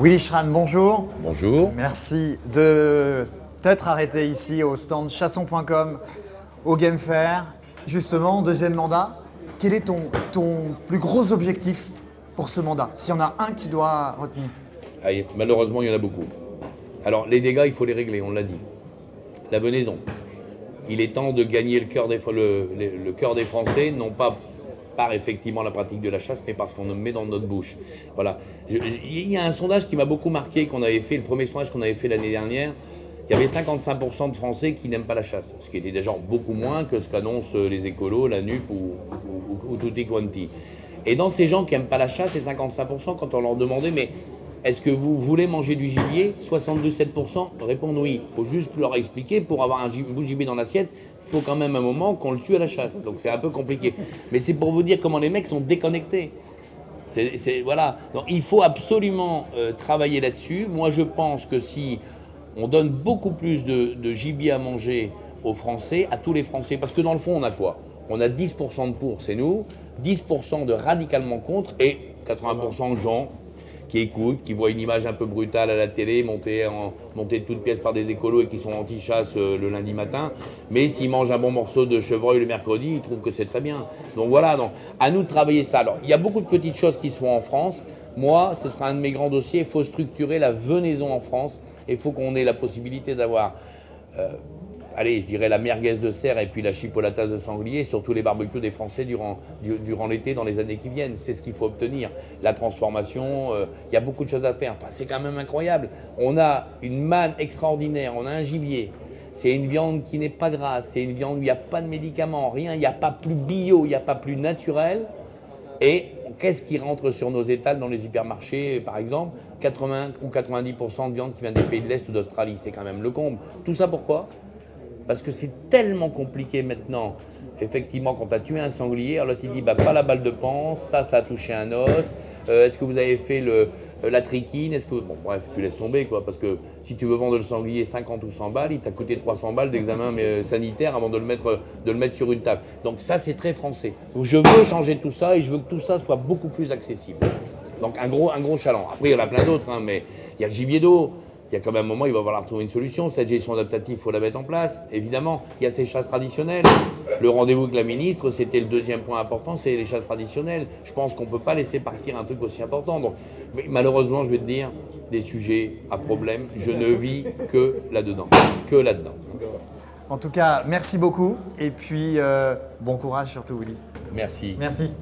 Willy Schran, bonjour. Bonjour. Merci de t'être arrêté ici au stand chasson.com au Game Fair. Justement, deuxième mandat, quel est ton plus gros objectif pour ce mandat? S'il y en a un que tu dois retenir. Allez, malheureusement, il y en a beaucoup. Alors, les dégâts, il faut les régler, on l'a dit. La venaison. Il est temps de gagner le cœur des Français, non pas par effectivement la pratique de la chasse, mais parce qu'on le met dans notre bouche. Voilà. Il y a un sondage qui m'a beaucoup marqué, qu'on avait fait, le premier sondage qu'on avait fait l'année dernière. Il y avait 55% de Français qui n'aiment pas la chasse, ce qui était déjà beaucoup moins que ce qu'annoncent les écolos, la NUP ou tutti quanti. Et dans ces gens qui n'aiment pas la chasse, ces 55%, quand on leur demandait, mais est-ce que vous voulez manger du gibier? 77% répondent oui. Il faut juste leur expliquer, pour avoir un bout de gibier dans l'assiette, il faut quand même un moment qu'on le tue à la chasse. Donc c'est un peu compliqué. Mais c'est pour vous dire comment les mecs sont déconnectés. Voilà. Donc il faut absolument travailler là-dessus. Moi je pense que si on donne beaucoup plus de gibier à manger aux Français, à tous les Français, parce que dans le fond on a quoi? On a 10% de pour, c'est nous, 10% de radicalement contre et 80% de gens qui écoutent, qui voient une image un peu brutale à la télé, montée de toutes pièces par des écolos et qui sont anti-chasse le lundi matin. Mais s'ils mangent un bon morceau de chevreuil le mercredi, ils trouvent que c'est très bien. Donc voilà, donc, à nous de travailler ça. Alors, il y a beaucoup de petites choses qui se font en France. Moi, ce sera un de mes grands dossiers. Il faut structurer la venaison en France. Il faut qu'on ait la possibilité d'avoir... allez, je dirais la merguez de cerf et puis la chipolatas de sanglier sur tous les barbecues des Français durant l'été dans les années qui viennent. C'est ce qu'il faut obtenir. La transformation, il y a beaucoup de choses à faire. Enfin, c'est quand même incroyable. On a une manne extraordinaire, on a un gibier. C'est une viande qui n'est pas grasse, c'est une viande où il n'y a pas de médicaments, rien. Il n'y a pas plus bio, il n'y a pas plus naturel. Et qu'est-ce qui rentre sur nos étals dans les hypermarchés, par exemple? 80 ou 90% de viande qui vient des pays de l'Est ou d'Australie. C'est quand même le comble. Tout ça pourquoi? Parce que c'est tellement compliqué maintenant. Effectivement, quand tu as tué un sanglier, alors là tu dis, bah, pas la balle de panse, ça a touché un os. Est-ce que vous avez fait la trichine? Bon, bref, tu laisses tomber, quoi. Parce que si tu veux vendre le sanglier 50 ou 100 balles, il t'a coûté 300 balles d'examen sanitaire avant de le mettre sur une table. Donc ça, c'est très français. Donc je veux changer tout ça et je veux que tout ça soit beaucoup plus accessible. Donc un gros chaland. Après, il y en a plein d'autres, hein, mais il y a le gibier d'eau. Il y a quand même un moment, il va falloir trouver une solution. Cette gestion adaptative, il faut la mettre en place, évidemment. Il y a ces chasses traditionnelles. Le rendez-vous avec la ministre, c'était le deuxième point important, c'est les chasses traditionnelles. Je pense qu'on ne peut pas laisser partir un truc aussi important. Donc, mais malheureusement, je vais te dire, des sujets à problème, je ne vis que là-dedans. Que là-dedans. En tout cas, merci beaucoup et puis bon courage surtout Willy. Merci. Merci.